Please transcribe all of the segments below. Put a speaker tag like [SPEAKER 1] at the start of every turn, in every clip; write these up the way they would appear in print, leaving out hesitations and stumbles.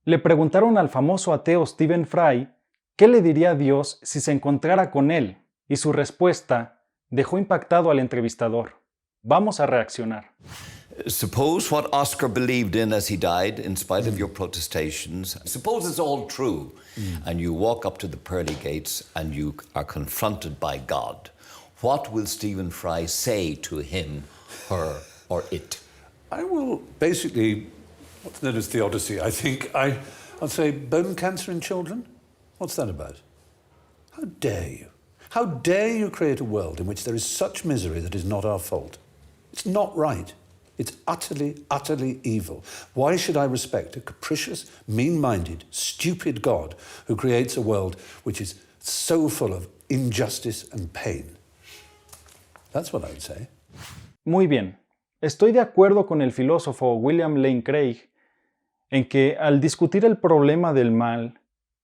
[SPEAKER 1] Le preguntaron al famoso ateo Stephen Fry qué le diría a Dios si se encontrara con él, y su respuesta dejó impactado al entrevistador. Vamos a reaccionar.
[SPEAKER 2] Suppose what Oscar believed in as he died, in spite of your protestations, suppose it's all true, and you walk up to the pearly gates and you are confronted by God. What will Stephen Fry say to him, her, or it?
[SPEAKER 3] I will basically, what's known as theodicy, I think. I'll say bone cancer in children? What's that about? How dare you? How dare you create a world in which there is such misery that is not our fault? It's not right. It's utterly, utterly evil. Why should I respect a capricious, mean-minded, stupid God who creates a world which is so full of injustice and pain? That's what I would say.
[SPEAKER 1] Muy bien. Estoy de acuerdo con el filósofo William Lane Craig en que al discutir el problema del mal,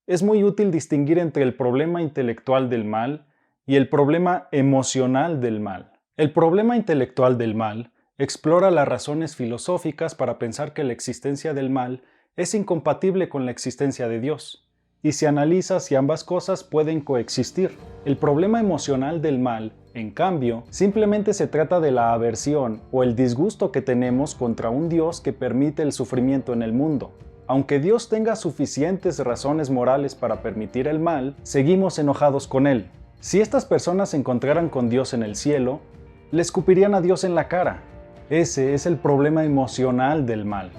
[SPEAKER 1] es muy útil distinguir entre el problema intelectual del mal y el problema emocional del mal. El problema intelectual del mal explora las razones filosóficas para pensar que la existencia del mal es incompatible con la existencia de Dios, y se analiza si ambas cosas pueden coexistir. El problema emocional del mal, en cambio, simplemente se trata de la aversión o el disgusto que tenemos contra un Dios que permite el sufrimiento en el mundo. Aunque Dios tenga suficientes razones morales para permitir el mal, seguimos enojados con Él. Si estas personas se encontraran con Dios en el cielo, le escupirían a Dios en la cara. Ese es el problema emocional del mal.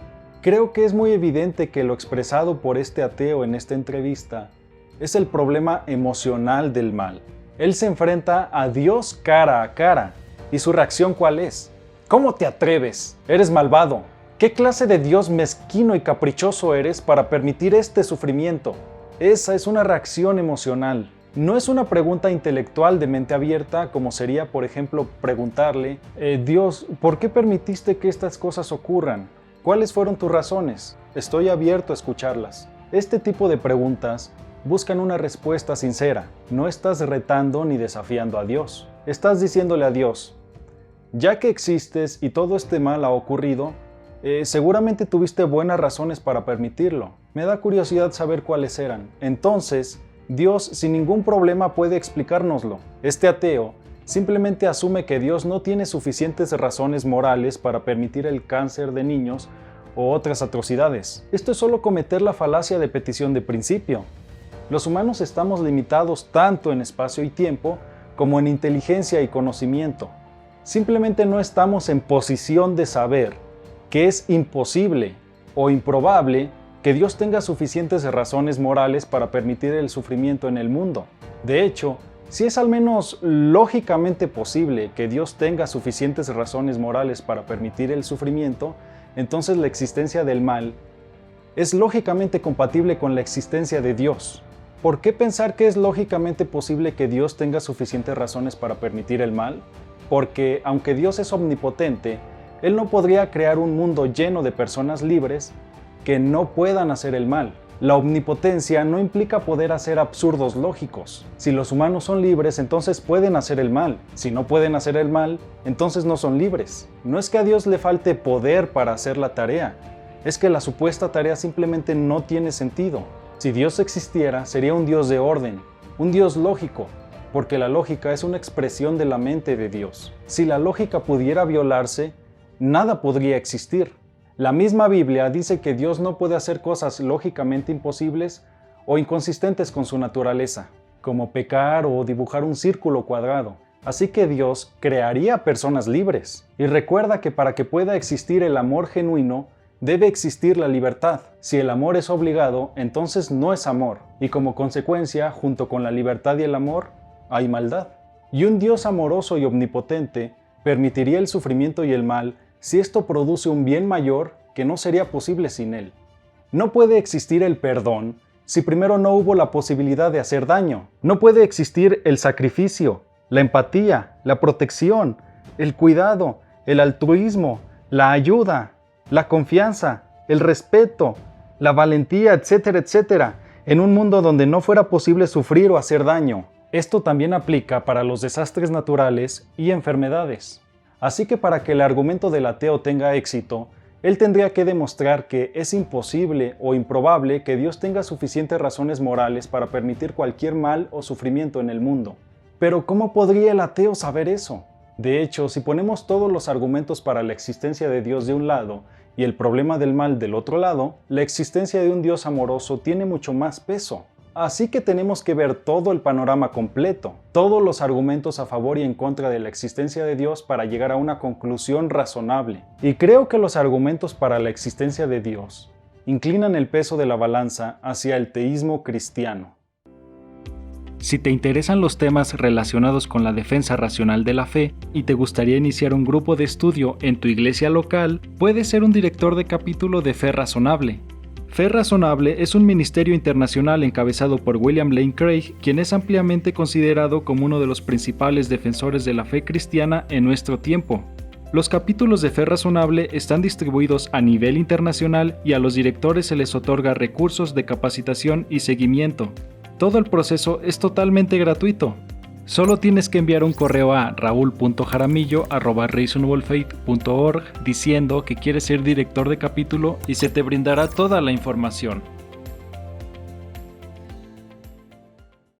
[SPEAKER 1] Creo que es muy evidente que lo expresado por este ateo en esta entrevista es el problema emocional del mal. Él se enfrenta a Dios cara a cara. ¿Y su reacción cuál es? ¿Cómo te atreves? Eres malvado. ¿Qué clase de Dios mezquino y caprichoso eres para permitir este sufrimiento? Esa es una reacción emocional. No es una pregunta intelectual de mente abierta, como sería, por ejemplo, preguntarle, Dios, ¿por qué permitiste que estas cosas ocurran? ¿Cuáles fueron tus razones? Estoy abierto a escucharlas. Este tipo de preguntas buscan una respuesta sincera. No estás retando ni desafiando a Dios. Estás diciéndole a Dios, ya que existes y todo este mal ha ocurrido, seguramente tuviste buenas razones para permitirlo. Me da curiosidad saber cuáles eran. Entonces, Dios sin ningún problema puede explicárnoslo. Este ateo simplemente asume que Dios no tiene suficientes razones morales para permitir el cáncer de niños o otras atrocidades. Esto es solo cometer la falacia de petición de principio. Los humanos estamos limitados tanto en espacio y tiempo como en inteligencia y conocimiento. Simplemente no estamos en posición de saber que es imposible o improbable que Dios tenga suficientes razones morales para permitir el sufrimiento en el mundo. De hecho, si es al menos lógicamente posible que Dios tenga suficientes razones morales para permitir el sufrimiento, entonces la existencia del mal es lógicamente compatible con la existencia de Dios. ¿Por qué pensar que es lógicamente posible que Dios tenga suficientes razones para permitir el mal? Porque, aunque Dios es omnipotente, Él no podría crear un mundo lleno de personas libres que no puedan hacer el mal. La omnipotencia no implica poder hacer absurdos lógicos. Si los humanos son libres, entonces pueden hacer el mal. Si no pueden hacer el mal, entonces no son libres. No es que a Dios le falte poder para hacer la tarea, es que la supuesta tarea simplemente no tiene sentido. Si Dios existiera, sería un Dios de orden, un Dios lógico, porque la lógica es una expresión de la mente de Dios. Si la lógica pudiera violarse, nada podría existir. La misma Biblia dice que Dios no puede hacer cosas lógicamente imposibles o inconsistentes con su naturaleza, como pecar o dibujar un círculo cuadrado. Así que Dios crearía personas libres. Y recuerda que para que pueda existir el amor genuino, debe existir la libertad. Si el amor es obligado, entonces no es amor. Y como consecuencia, junto con la libertad y el amor, hay maldad. Y un Dios amoroso y omnipotente permitiría el sufrimiento y el mal si esto produce un bien mayor que no sería posible sin Él. No puede existir el perdón si primero no hubo la posibilidad de hacer daño. No puede existir el sacrificio, la empatía, la protección, el cuidado, el altruismo, la ayuda, la confianza, el respeto, la valentía, etcétera, etcétera, en un mundo donde no fuera posible sufrir o hacer daño. Esto también aplica para los desastres naturales y enfermedades. Así que para que el argumento del ateo tenga éxito, Él tendría que demostrar que es imposible o improbable que Dios tenga suficientes razones morales para permitir cualquier mal o sufrimiento en el mundo. Pero ¿cómo podría el ateo saber eso? De hecho, si ponemos todos los argumentos para la existencia de Dios de un lado y el problema del mal del otro lado, la existencia de un Dios amoroso tiene mucho más peso. Así que tenemos que ver todo el panorama completo, todos los argumentos a favor y en contra de la existencia de Dios para llegar a una conclusión razonable. Y creo que los argumentos para la existencia de Dios inclinan el peso de la balanza hacia el teísmo cristiano.
[SPEAKER 4] Si te interesan los temas relacionados con la defensa racional de la fe y te gustaría iniciar un grupo de estudio en tu iglesia local, puedes ser un director de capítulo de Fe Razonable. Fe Razonable es un ministerio internacional encabezado por William Lane Craig, quien es ampliamente considerado como uno de los principales defensores de la fe cristiana en nuestro tiempo. Los capítulos de Fe Razonable están distribuidos a nivel internacional y a los directores se les otorga recursos de capacitación y seguimiento. Todo el proceso es totalmente gratuito. Solo tienes que enviar un correo a raul.jaramillo@reasonablefaith.org diciendo que quieres ser director de capítulo y se te brindará toda la información.